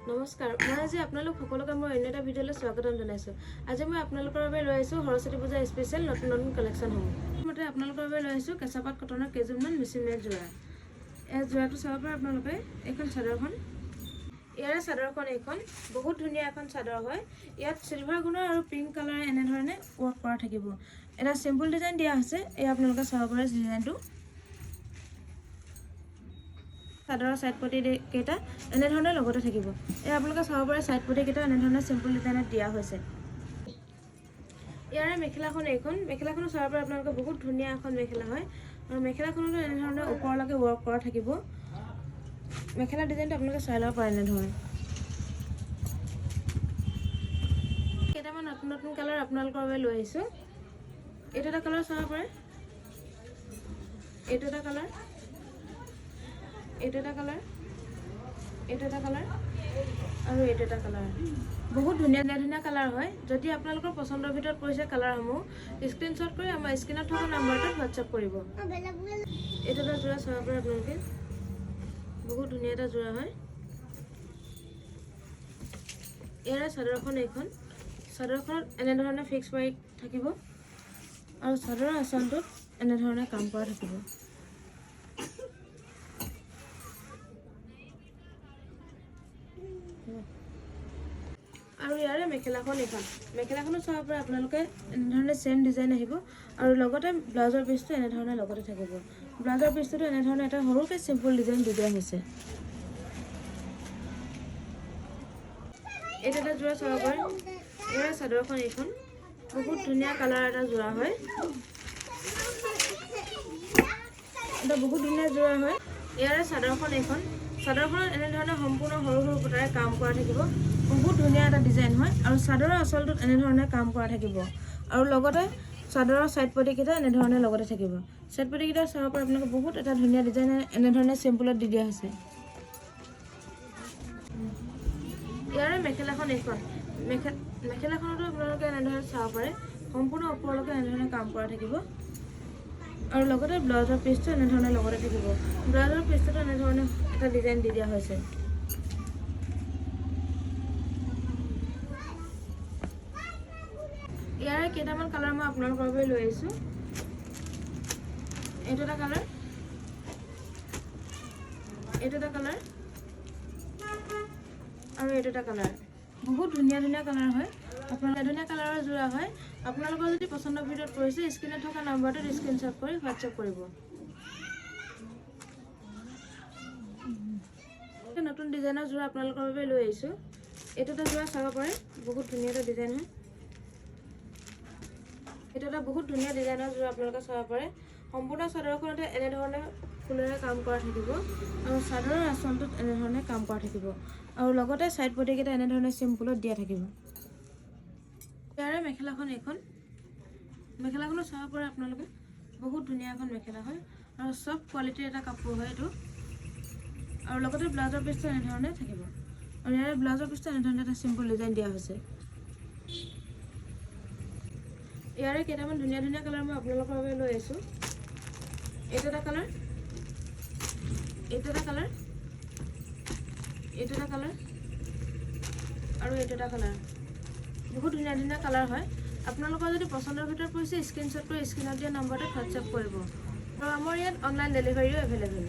নমস্কাৰ মই আজি আপোনালোক সকলোকে মই অন্য এটা ভিডিঅ'লৈ স্বাগতম জনাইছোঁ। আজি মই আপোনালোকৰ বাবে লৈ আহিছোঁ সৰস্বতী পূজা স্পেচিয়েল নতুন কালেকশ্যনসমূহ। মতে আপোনালোকৰ বাবে লৈ আহিছোঁ কেঁচাপাত কটনৰ কেইযোৰমান মেচিন-মেড যোৰা। এই যোৰাটো চাব পাৰে আপোনালোকে। এইখন চাদৰখন, ইয়াৰে চাদৰখন এইখন বহুত ধুনীয়া এখন চাদৰ হয়। ইয়াত চিলভাৰ গুণৰ আৰু পিংক কালাৰ এনেধৰণে ৱৰ্ক কৰা থাকিব। এটা চিম্পল ডিজাইন দিয়া হৈছে। এই আপোনালোকে চাব পাৰে ডিজাইনটো। চাদৰৰ সাইড পটি কেইটা এনেধৰণে লগতে থাকিব। এই আপোনালোকে চাব পাৰে সাইড পটি কেইটা এনেধৰণে চিম্পল ডিজাইনত দিয়া হৈছে। ইয়াৰে মেখেলাখন এইখন, মেখেলাখনো চাব পাৰে আপোনালোকে বহুত ধুনীয়া এখন মেখেলা হয়। আৰু মেখেলাখনতো এনেধৰণে ওপৰলৈকে ৱৰ্ক কৰা থাকিব। মেখেলা ডিজাইনটো আপোনালোকে চাই ল'ব পাৰে এনেধৰণে। কেইটামান নতুন কালাৰ আপোনালোকৰ বাবে লৈ আহিছোঁ। এইটো এটা কালাৰ চাব পাৰে, এইটো এটা কালাৰ, এইটো এটা কালাৰ, এইটো এটা কালাৰ আৰু এইটো এটা কালাৰ। বহুত ধুনীয়া ধুনীয়া কালাৰ হয়। যদি আপোনালোকৰ পচন্দৰ ভিতৰত পৰিছে কালাৰসমূহ স্ক্ৰীনশ্বট কৰি আমাৰ স্ক্ৰীনত থকা নম্বৰটোত হোৱাটছআপ কৰিব। এইটো এটা যোৰা চাব পাৰে আপোনালোকে, বহুত ধুনীয়া এটা যোৰা হয়। ইয়াৰে চাদৰখন এইখন, চাদৰখনত এনেধৰণে ফিক্স মাৰি থাকিব আৰু চাদৰৰ আঁচলটোত এনেধৰণে কাম কৰা থাকিব। আৰু ইয়াৰে মেখেলাখন এইখন, মেখেলাখনো চাব পাৰে আপোনালোকে এনেধৰণে চেম ডিজাইন আহিব আৰু লগতে ব্লাউজৰ পিচটো এনেধৰণে লগতে থাকিব। ব্লাউজৰ পিচটোতো এনেধৰণে এটা সৰুকৈ চিম্পল ডিজাইন দি দিয়া হৈছে। এইটো এটা যোৰা চাব পাৰে। ইয়াৰ চাদৰখন এইখন বহুত ধুনীয়া কালাৰ এটা যোৰা হয়। এটা বহুত ধুনীয়া যোৰা হয়। ইয়াৰে চাদৰখন এইখন, চাদৰখনত এনেধৰণে সম্পূৰ্ণ সৰু সৰু বুটাৰে কাম কৰা থাকিব। বহুত ধুনীয়া এটা ডিজাইন হয় আৰু চাদৰৰ আঁচলটোত এনেধৰণে কাম কৰা থাকিব আৰু লগতে চাদৰৰ ছাইড পটিকেইটা এনেধৰণে লগতে থাকিব। ছাইড পটিকেইটা চাব পাৰে আপোনালোকে, বহুত এটা ধুনীয়া ডিজাইন এনেধৰণে চিম্পলত দি দিয়া হৈছে। ইয়াৰে মেখেলাখন এইখন, মেখেলাখনতো আপোনালোকে এনেধৰণে চাব পাৰে সম্পূৰ্ণ ওপৰলৈকে এনেধৰণে কাম কৰা থাকিব আৰু লগতে ব্লাউজৰ পিচটো এনেধৰণে লগতে থাকিব। ব্লাউজৰ পিচটোতো এনেধৰণে এটা ডিজাইন দি দিয়া হৈছে। ইয়াৰে কেইটামান কালাৰ মই আপোনালোকৰ বাবে লৈ আহিছোঁ। এইটো এটা কালাৰ, এইটো এটা কালাৰ আৰু এইটো এটা কালাৰ। বহুত ধুনীয়া ধুনীয়া কালাৰ হয়। আপোনালোকে ধুনীয়া কালাৰৰ যোৰা হয়। আপোনালোকৰ যদি পচন্দৰ ভিতৰত পৰিছে স্ক্ৰীনত থকা নম্বৰটোত স্ক্ৰীনশ্বট কৰি হোৱাটছআপ কৰিব। নতুন ডিজাইনৰ যোৰা আপোনালোকৰ বাবে লৈ আহিছোঁ। এইটো এটা যোৰা চাব পাৰে, বহুত ধুনীয়া এটা ডিজাইন হয়। এইটো এটা বহুত ধুনীয়া ডিজাইনৰ যোৰা আপোনালোকে চাব পাৰে। সম্পূৰ্ণ চাদৰখনতে এনেধৰণে ফুলেৰে কাম কৰা থাকিব আৰু চাদৰৰ আঁচলটোত এনেধৰণে কাম কৰা থাকিব আৰু লগতে ছাইড পটিকেইটা এনেধৰণে চিম্পলত দিয়া থাকিব। ইয়াৰে মেখেলাখন এইখন, মেখেলাখনো চাব পাৰে আপোনালোকে, বহুত ধুনীয়া এখন মেখেলা হয় আৰু চব কোৱালিটিৰ এটা কাপোৰ হয় এইটো। আৰু লগতে ব্লাউজৰ পিচটো এনেধৰণে থাকিব আৰু ইয়াৰে ব্লাউজৰ পিচটো এনেধৰণে এটা চিম্পল ডিজাইন দিয়া হৈছে। ইয়াৰে কেইটামান ধুনীয়া ধুনীয়া কালাৰ মই আপোনালোকৰ বাবে লৈ আহিছোঁ। এইটো এটা কালাৰ, এইটো এটা কালাৰ, এইটো এটা কালাৰ আৰু এইটো এটা কালাৰ। বহুত ধুনীয়া ধুনীয়া কালাৰ হয়। আপোনালোকৰ যদি পচন্দৰ ভিতৰত পৰিছে স্ক্ৰীনশ্বট কৰি স্ক্ৰীনত দিয়া নম্বৰটোত হোৱাটছআপ কৰিব আৰু আমাৰ ইয়াত অনলাইন ডেলিভাৰীও এভেইলেবল।